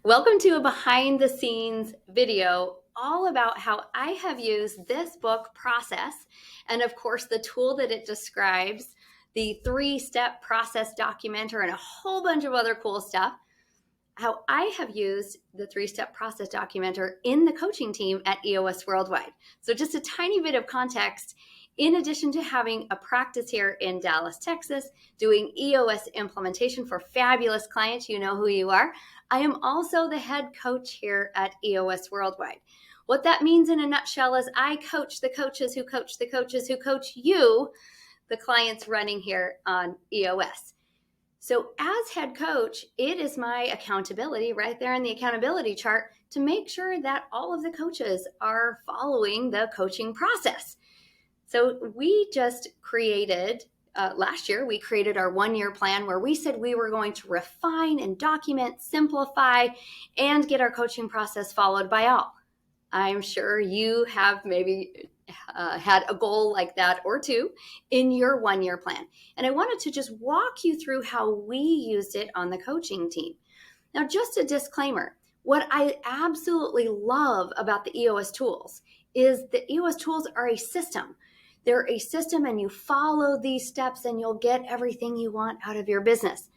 Welcome to a behind the scenes video all about how I have used this book process and of course the tool that it describes, the 3-step process documenter and a whole bunch of other cool stuff, how I have used the 3-step process documenter in the coaching team at EOS Worldwide. So just a tiny bit of context. In addition to having a practice here in Dallas, Texas, doing EOS implementation for fabulous clients, you know who you are, I am also the head coach here at EOS Worldwide. What that means in a nutshell is I coach the coaches who coach the coaches who coach you, the clients running here on EOS. So as head coach, it is my accountability right there in the accountability chart to make sure that all of the coaches are following the coaching process. So we just created, last year, we created our 1-year plan where we said we were going to refine and document, simplify, and get our coaching process followed by all. I'm sure you have maybe had a goal like that or two in your 1-year plan. And I wanted to just walk you through how we used it on the coaching team. Now, just a disclaimer, what I absolutely love about the EOS tools is the EOS tools are a system. They're a system and you follow these steps and you'll get everything you want out of your business.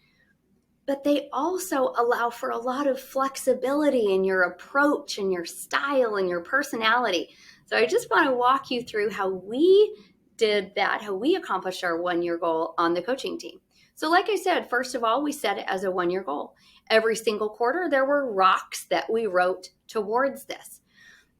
But they also allow for a lot of flexibility in your approach and your style and your personality. So I just want to walk you through how we did that, how we accomplished our 1-year goal on the coaching team. So like I said, first of all, we set it as a 1-year goal. Every single quarter, there were rocks that we wrote towards this.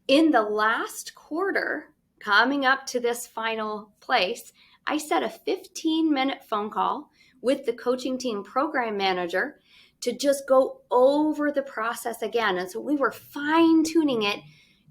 In the last quarter, coming up to this final place, I set a 15-minute phone call with the coaching team program manager to just go over the process again. And so we were fine-tuning it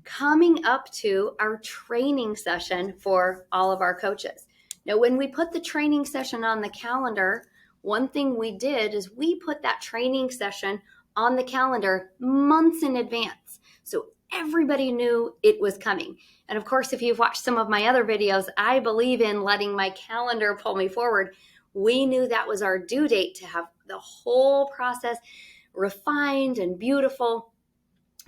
coming up to our training session for all of our coaches. Now, when we put the training session on the calendar, one thing we did is we put that training session on the calendar months in advance. So everybody knew it was coming. And of course, if you've watched some of my other videos, I believe in letting my calendar pull me forward. We knew that was our due date to have the whole process refined and beautiful.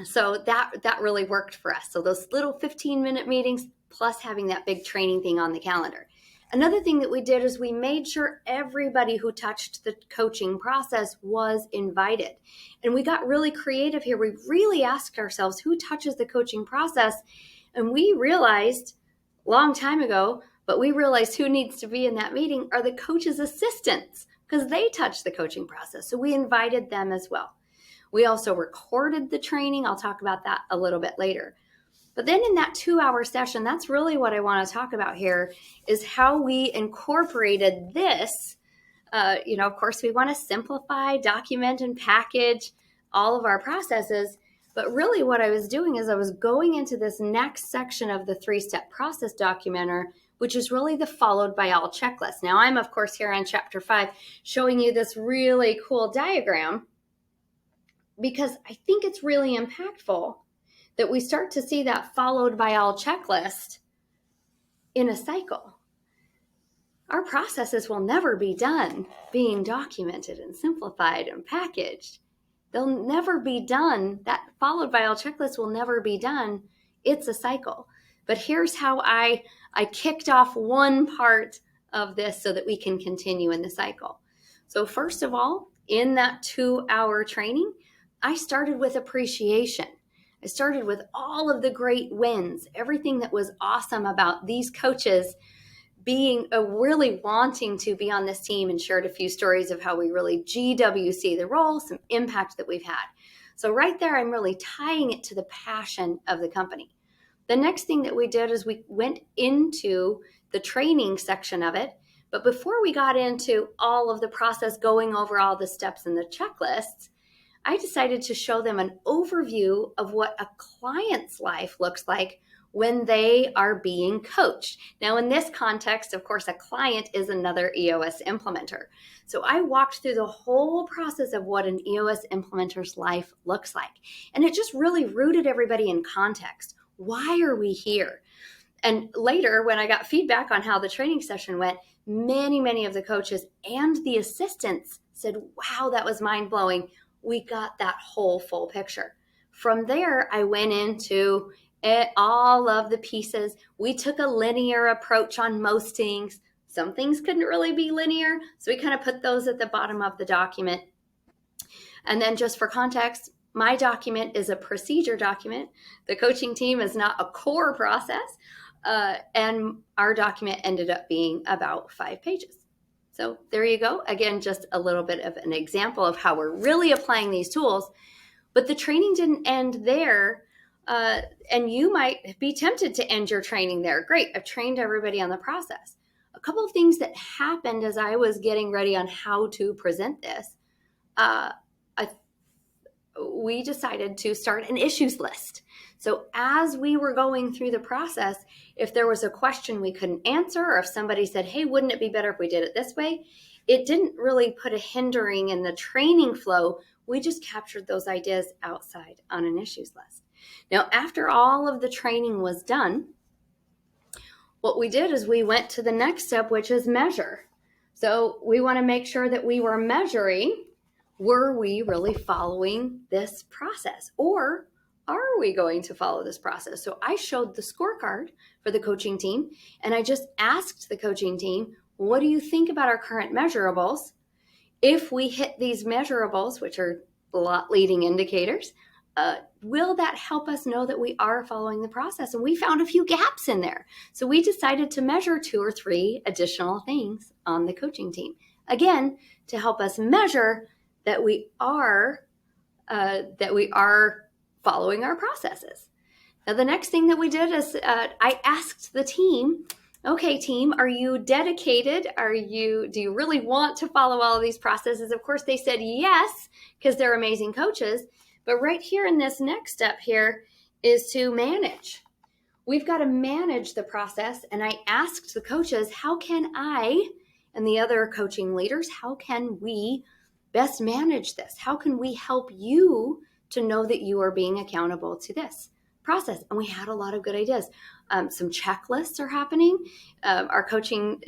So that really worked for us. So those little 15-minute meetings plus having that big training thing on the calendar. Another thing that we did is we made sure everybody who touched the coaching process was invited. And we got really creative here. We really asked ourselves who touches the coaching process. And we realized a long time ago, but we realized who needs to be in that meeting are the coach's assistants because they touch the coaching process. So we invited them as well. We also recorded the training. I'll talk about that a little bit later. But then in that 2-hour session, that's really what I want to talk about here is how we incorporated this. Of course, we want to simplify, document, and package all of our processes. But really what I was doing is I was going into this next section of the 3-step process documenter, which is really the followed by all checklist. Now, I'm, of course, here on chapter 5 showing you this really cool diagram because I think it's really impactful that we start to see that followed by all checklist in a cycle. Our processes will never be done being documented and simplified and packaged. They'll never be done. That followed by all checklist will never be done. It's a cycle. But here's how I kicked off one part of this so that we can continue in the cycle. So first of all, in that 2-hour training, I started with appreciation. I started with all of the great wins, everything that was awesome about these coaches being really wanting to be on this team, and shared a few stories of how we really GWC the role, some impact that we've had. So right there, I'm really tying it to the passion of the company. The next thing that we did is we went into the training section of it. But before we got into all of the process, going over all the steps and the checklists, I decided to show them an overview of what a client's life looks like when they are being coached. Now, in this context, of course, a client is another EOS implementer. So I walked through the whole process of what an EOS implementer's life looks like. And it just really rooted everybody in context. Why are we here? And later, when I got feedback on how the training session went, many of the coaches and the assistants said, wow, that was mind-blowing. we got that whole full picture. From there, I went into all of the pieces. We took a linear approach on most things. Some things couldn't really be linear, so we kind of put those at the bottom of the document. And then just for context, my document is a procedure document. The coaching team is not a core process. And our document ended up being about 5 pages. So there you go. Again, just a little bit of an example of how we're really applying these tools. But the training didn't end there. And you might be tempted to end your training there. Great, I've trained everybody on the process. A couple of things that happened as I was getting ready on how to present this. We decided to start an issues list. So as we were going through the process, if there was a question we couldn't answer, or if somebody said, hey, wouldn't it be better if we did it this way? It didn't really put a hindering in the training flow. We just captured those ideas outside on an issues list. Now, after all of the training was done, what we did is we went to the next step, which is measure. So we want to make sure that we were measuring, were we really following this process, or are we going to follow this process? So I showed the scorecard for the coaching team, and I just asked the coaching team, what do you think about our current measurables? If we hit these measurables, which are a lot leading indicators, will that help us know that we are following the process? And we found a few gaps in there. So we decided to measure 2 or 3 additional things on the coaching team. Again, to help us measure that we are following our processes. Now, the next thing that we did is I asked the team, okay, team, are you dedicated? Do you really want to follow all of these processes? Of course, they said yes, because they're amazing coaches. But right here in this next step here is to manage. We've got to manage the process. And I asked the coaches, how can I and the other coaching leaders, how can we best manage this? How can we help you to know that you are being accountable to this process? And we had a lot of good ideas. Some checklists are happening. Our coaching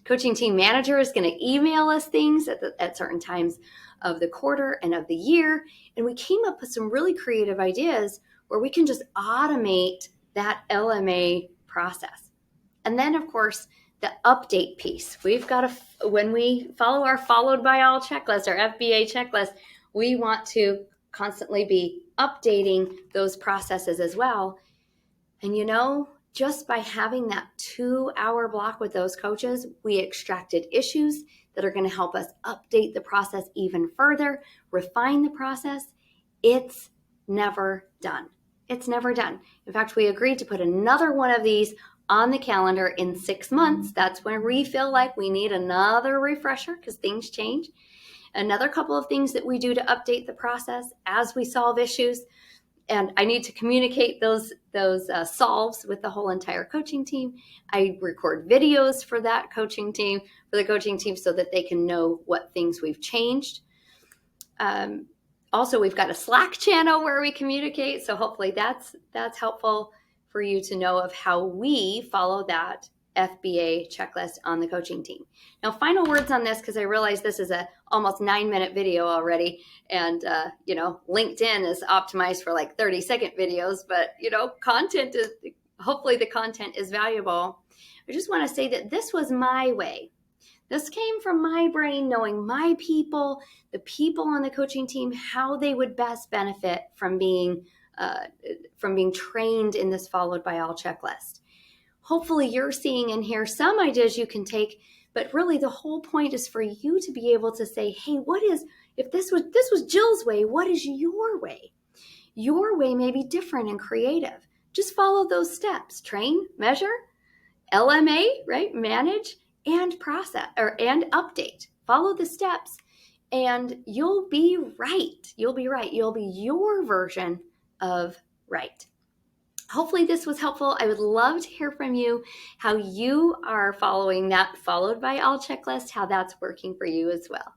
team manager is going to email us things at certain times of the quarter and of the year. And we came up with some really creative ideas where we can just automate that LMA process. And then, of course, the update piece. We've got to, when we follow our followed by all checklist, our FBA checklist, we want to constantly be updating those processes as well. And just by having that 2-hour block with those coaches, we extracted issues that are going to help us update the process even further, refine the process. It's never done. It's never done. In fact, we agreed to put another one of these on the calendar in 6 months. That's when we feel like we need another refresher because things change. Another couple of things that we do to update the process as we solve issues. And I need to communicate those solves with the whole entire coaching team. I record videos for the coaching team, so that they can know what things we've changed. Also, we've got a Slack channel where we communicate. So hopefully that's helpful for you to know of how we follow that FBA checklist on the coaching team. Now, final words on this, because I realize this is a almost 9-minute video already, and LinkedIn is optimized for like 30-second videos, but content is, hopefully the content is valuable. I just want to say that this was my way. This came from my brain, knowing my people, the people on the coaching team, how they would best benefit from being trained in this followed by all checklist. Hopefully you're seeing in here some ideas you can take, but really the whole point is for you to be able to say, hey, if this was Jill's way, what is your way? Your way may be different and creative. Just follow those steps: train, measure, LMA, right? Manage, and process and update. Follow the steps and you'll be right. You'll be right. You'll be your version of right. Hopefully this was helpful. I would love to hear from you how you are following that followed by all checklist, how that's working for you as well.